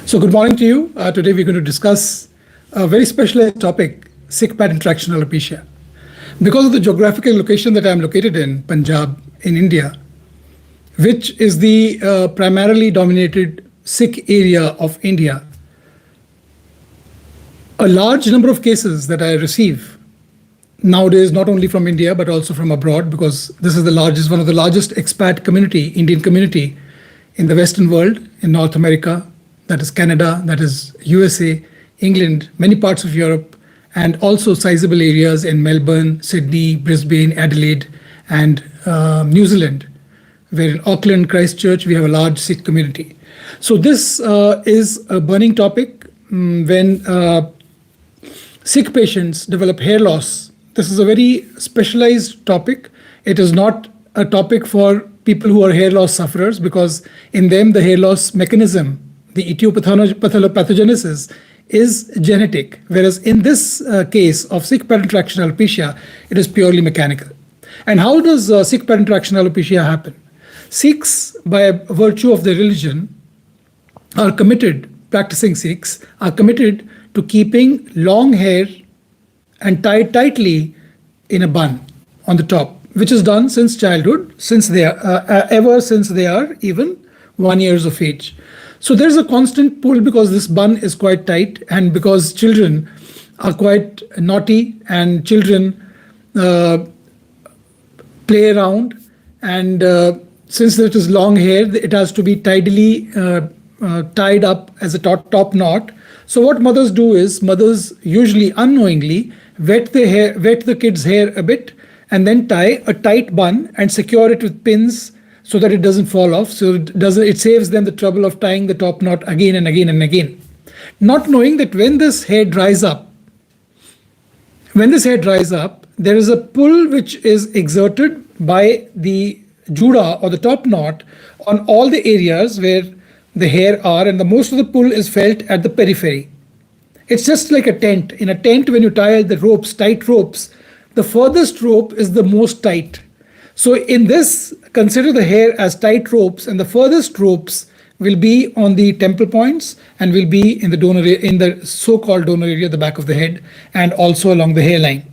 So good morning to you. Today we're going to discuss a very specialized topic, Sikh pattern traction alopecia. Because of the geographical location that I'm located in, Punjab, in India, which is the primarily dominated Sikh area of India, a large number of cases that I receive nowadays, not only from India, but also from abroad, because this is one of the largest expat community, Indian community in the Western world, in North America, that is Canada, that is USA, England, many parts of Europe, and also sizable areas in Melbourne, Sydney, Brisbane, Adelaide, and New Zealand, where in Auckland, Christchurch, we have a large Sikh community. So this is a burning topic when Sikh patients develop hair loss. This is a very specialized topic. It is not a topic for people who are hair loss sufferers, because in them the hair loss mechanism, the etiopathogenesis, is genetic, whereas in this case of Sikh pattern traction alopecia, it is purely mechanical. And how does Sikh pattern traction alopecia happen? Sikhs, by virtue of their religion, are committed, practicing Sikhs, are committed to keeping long hair and tied tightly in a bun on the top, which is done since childhood, ever since they are even 1 year of age. So there's a constant pull because this bun is quite tight, and because children are quite naughty and children play around, and since it is long hair, it has to be tidily tied up as a top knot. So what mothers do is, mothers usually unknowingly wet the kid's hair a bit and then tie a tight bun and secure it with pins so that it doesn't fall off. So it saves them the trouble of tying the top knot again and again and again. Not knowing that when this hair dries up, there is a pull which is exerted by the juda or the top knot on all the areas where the hair are, and the most of the pull is felt at the periphery. It's just like a tent. In a tent, when you tie the ropes, tight ropes, the furthest rope is the most tight. So in this, consider the hair as tight ropes, and the furthest ropes will be on the temple points and will be in the so-called donor area, the back of the head, and also along the hairline.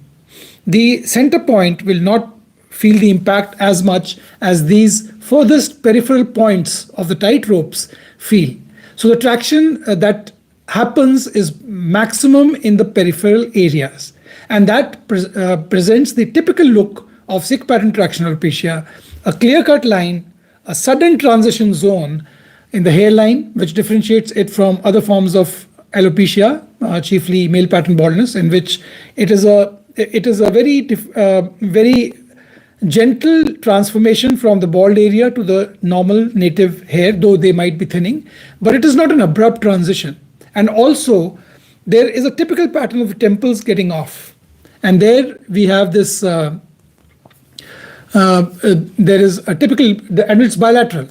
The center point will not feel the impact as much as these furthest peripheral points of the tight ropes feel. So the traction that happens is maximum in the peripheral areas, and that presents the typical look of Sikh pattern traction alopecia: a clear-cut line, a sudden transition zone in the hairline, which differentiates it from other forms of alopecia, chiefly male pattern baldness, in which it is a very gentle transformation from the bald area to the normal native hair, though they might be thinning, but it is not an abrupt transition. And also, there is a typical pattern of the temples getting off, and there we have this. There is a typical, and it's bilateral.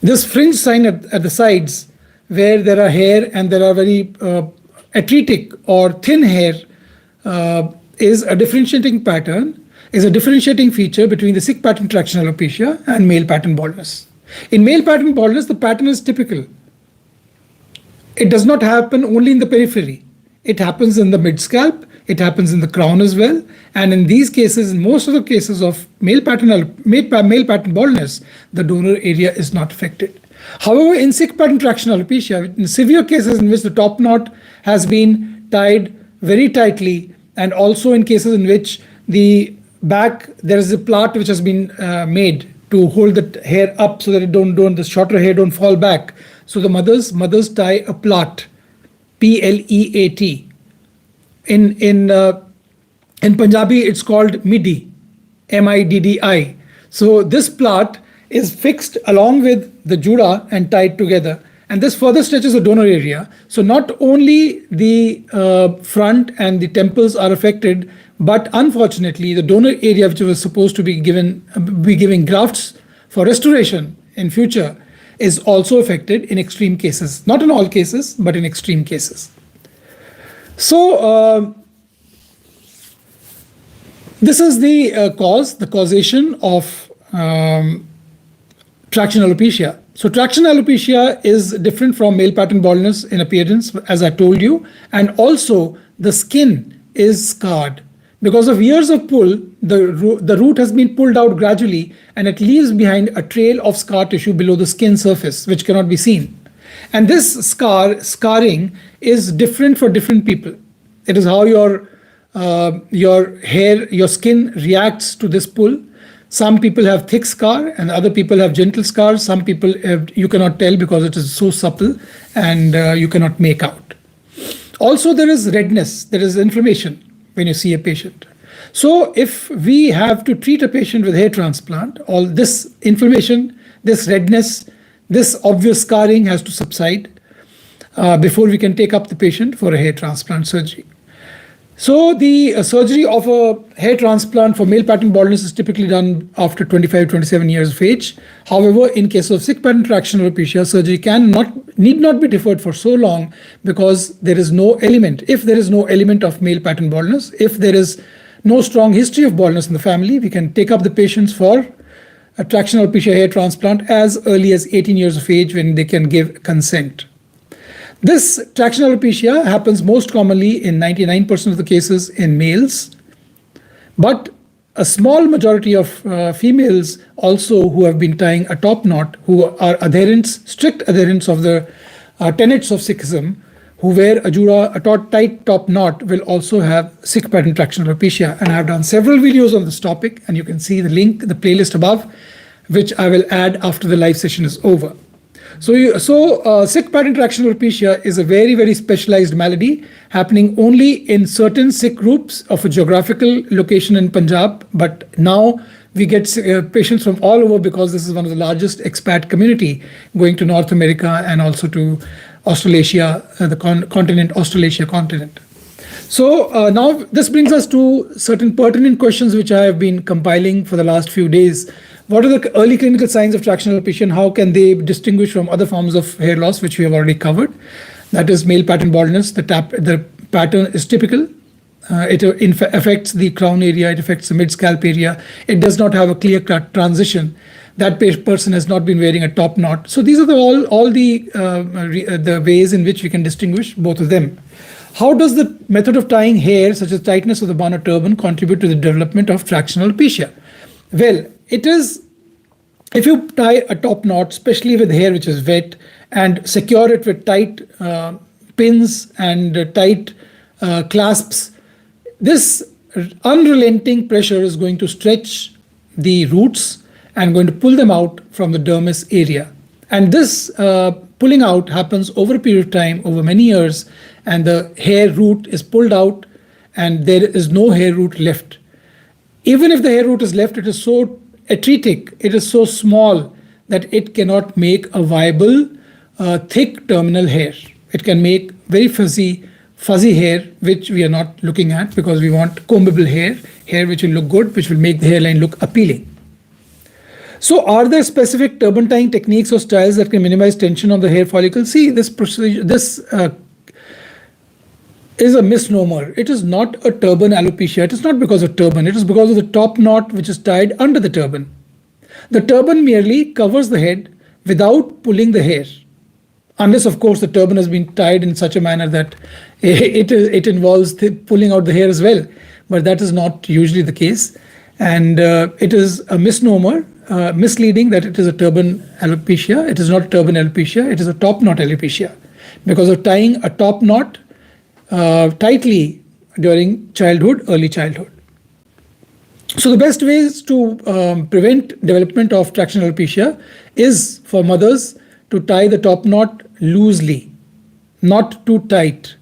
This fringe sign at the sides, where there are hair and there are very atretic or thin hair, is a differentiating pattern. Is a differentiating feature between the Sikh pattern traction alopecia and male pattern baldness. In male pattern baldness, the pattern is typical. It does not happen only in the periphery. It happens in the mid-scalp, it happens in the crown as well. And in these cases, in most of the cases of male pattern baldness, the donor area is not affected. However, in Sikh pattern traction alopecia, in severe cases in which the top knot has been tied very tightly, and also in cases in which the back, there is a plait which has been made to hold the hair up so that the shorter hair don't fall back. So the mothers tie a plait, P-L-E-A-T. In Punjabi, it's called middi, M-I-D-D-I. So this plait is fixed along with the juda and tied together, and this further stretches the donor area. So not only the front and the temples are affected, but unfortunately, the donor area, which was supposed to be giving grafts for restoration in future, is also affected in extreme cases. Not in all cases, but in extreme cases. So this is the causation of traction alopecia. So traction alopecia is different from male pattern baldness in appearance, as I told you, and also the skin is scarred. Because of years of pull, the root has been pulled out gradually and it leaves behind a trail of scar tissue below the skin surface, which cannot be seen. And this scarring is different for different people. It is how your hair, your skin reacts to this pull. Some people have thick scar and other people have gentle scars. Some people you cannot tell because it is so supple and you cannot make out. Also, there is redness, there is inflammation when you see a patient. So if we have to treat a patient with hair transplant, all this inflammation, this redness, this obvious scarring has to subside before we can take up the patient for a hair transplant surgery. So the surgery of a hair transplant for male pattern baldness is typically done after 25, 27 years of age. However, in case of Sikh pattern traction alopecia, surgery need not be deferred for so long because there is no element. If there is no element of male pattern baldness, if there is no strong history of baldness in the family, we can take up the patients for a traction alopecia hair transplant as early as 18 years of age when they can give consent. This traction alopecia happens most commonly in 99% of the cases in males, but a small majority of females also who have been tying a top knot, who are strict adherents of the tenets of Sikhism, who wear a tight top knot, will also have Sikh pattern traction alopecia. And I have done several videos on this topic, and you can see the link, the playlist above, which I will add after the live session is over. So Sikh pattern traction alopecia is a very, very specialized malady happening only in certain Sikh groups of a geographical location in Punjab. But now we get patients from all over because this is one of the largest expat community going to North America and also to Australasia, the Australasia continent. So now this brings us to certain pertinent questions which I have been compiling for the last few days. What are the early clinical signs of traction alopecia and how can they distinguish from other forms of hair loss, which we have already covered? That is male pattern baldness. The pattern is typical. It affects the crown area. It affects the mid-scalp area. It does not have a clear-cut transition. That person has not been wearing a top knot. So these are all the ways in which we can distinguish both of them. How does the method of tying hair, such as tightness of the bun or turban, contribute to the development of traction alopecia? Well, it is, if you tie a top knot, especially with hair which is wet, and secure it with tight pins and tight clasps, this unrelenting pressure is going to stretch the roots and going to pull them out from the dermis area. And this pulling out happens over a period of time, over many years, and the hair root is pulled out and there is no hair root left. Even if the hair root is left, it is so atretic, it is so small that it cannot make a viable thick terminal hair. It can make very fuzzy hair, which we are not looking at because we want combable hair which will look good, which will make the hairline look appealing. So are there specific turban tying techniques or styles that can minimize tension on the hair follicles? See, this procedure, is a misnomer. It is not a turban alopecia. It is not because of turban. It is because of the top knot which is tied under the turban. The turban merely covers the head without pulling the hair. Unless, of course, the turban has been tied in such a manner that it involves pulling out the hair as well. But that is not usually the case. And it is a misnomer, misleading that it is a turban alopecia. It is not turban alopecia. It is a top knot alopecia because of tying a top knot tightly during childhood, early childhood. So the best ways to prevent development of traction alopecia is for mothers to tie the top knot loosely, not too tight.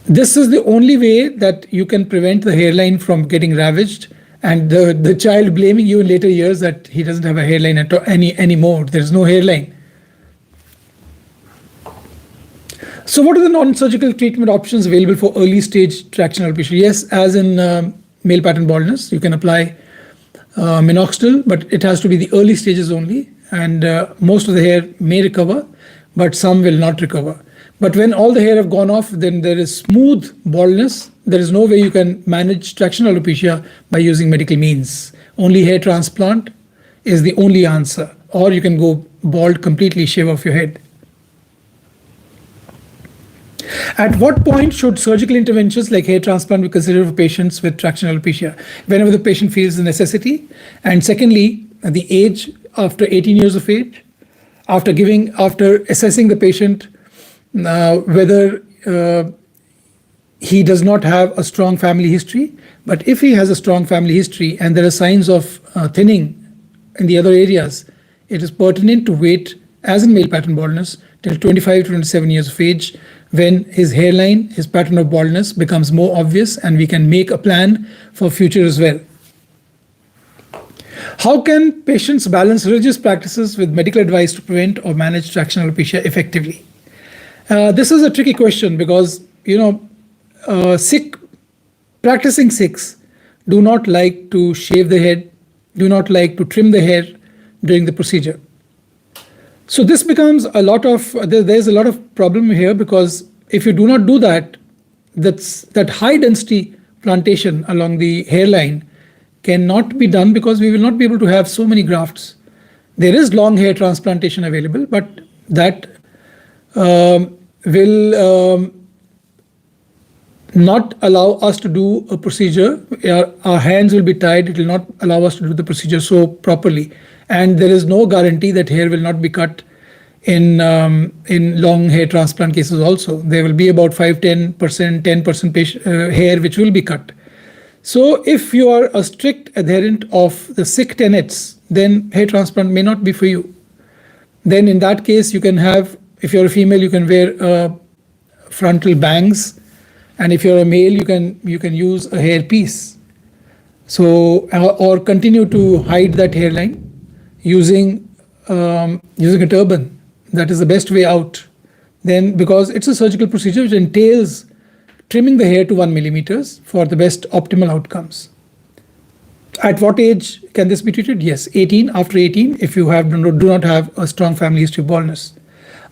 This is the only way that you can prevent the hairline from getting ravaged and the child blaming you in later years that he doesn't have a hairline anymore. There's no hairline. So what are the non-surgical treatment options available for early stage traction alopecia? Yes, as in male pattern baldness, you can apply minoxidil, but it has to be the early stages only. And most of the hair may recover, but some will not recover. But when all the hair have gone off, then there is smooth baldness. There is no way you can manage traction alopecia by using medical means. Only hair transplant is the only answer. Or you can go bald completely, shave off your head. At what point should surgical interventions like hair transplant be considered for patients with traction alopecia? Whenever the patient feels the necessity. And secondly, at the age after 18 years of age, after assessing the patient whether he does not have a strong family history. But if he has a strong family history and there are signs of thinning in the other areas, it is pertinent to wait, as in male pattern baldness, till 25 to 27 years of age, when his hairline, his pattern of baldness becomes more obvious, and we can make a plan for future as well. How can patients balance religious practices with medical advice to prevent or manage traction alopecia effectively? This is a tricky question because, practicing Sikhs do not like to shave the head, do not like to trim the hair during the procedure. So this becomes there's a lot of problem here, because if you do not do that, that high density plantation along the hairline cannot be done, because we will not be able to have so many grafts. There is long hair transplantation available, but that will not allow us to do a procedure. Our hands will be tied. It will not allow us to do the procedure so properly. And there is no guarantee that hair will not be cut in long hair transplant cases also. There will be about 5-10%, 10% hair which will be cut. So if you are a strict adherent of the Sikh tenets, then hair transplant may not be for you. Then in that case, you can have, if you're a female, you can wear frontal bangs. And if you're a male, you can use a hair piece. So, or continue to hide that hairline using a turban. That is the best way out. Then, because it's a surgical procedure which entails trimming the hair to 1 millimeters for the best optimal outcomes. At what age can this be treated? Yes, 18. After 18, if you do not have a strong family history of baldness.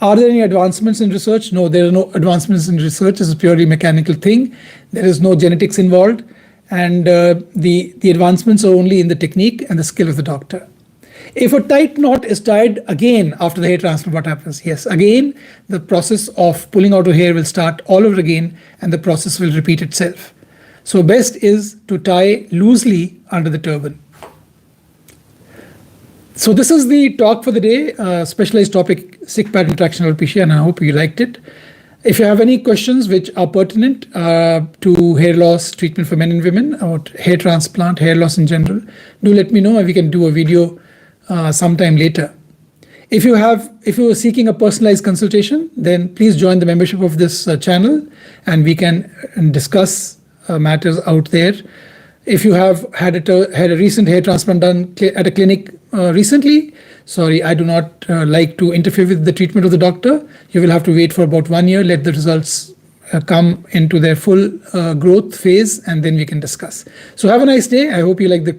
Are there any advancements in research? No, there are no advancements in research. It's a purely mechanical thing. There is no genetics involved. And the advancements are only in the technique and the skill of the doctor. If a tight knot is tied again after the hair transplant, what happens? Yes, again, the process of pulling out a hair will start all over again, and the process will repeat itself. So best is to tie loosely under the turban. So this is the talk for the day, specialized topic, Sikh pattern traction alopecia, and I hope you liked it. If you have any questions which are pertinent to hair loss treatment for men and women, or hair transplant, hair loss in general, do let me know, and we can do a video sometime later. If you are seeking a personalized consultation, then please join the membership of this channel, and we can discuss matters out there. If you have had a recent hair transplant done at a clinic recently, sorry, I do not like to interfere with the treatment of the doctor. You will have to wait for about 1 year, let the results come into their full growth phase, and then we can discuss. So have a nice day. I hope you like the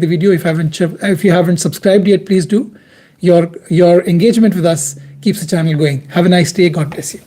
video. If you haven't subscribed yet, please do. Your engagement with us keeps the channel going. Have a nice day. God bless you.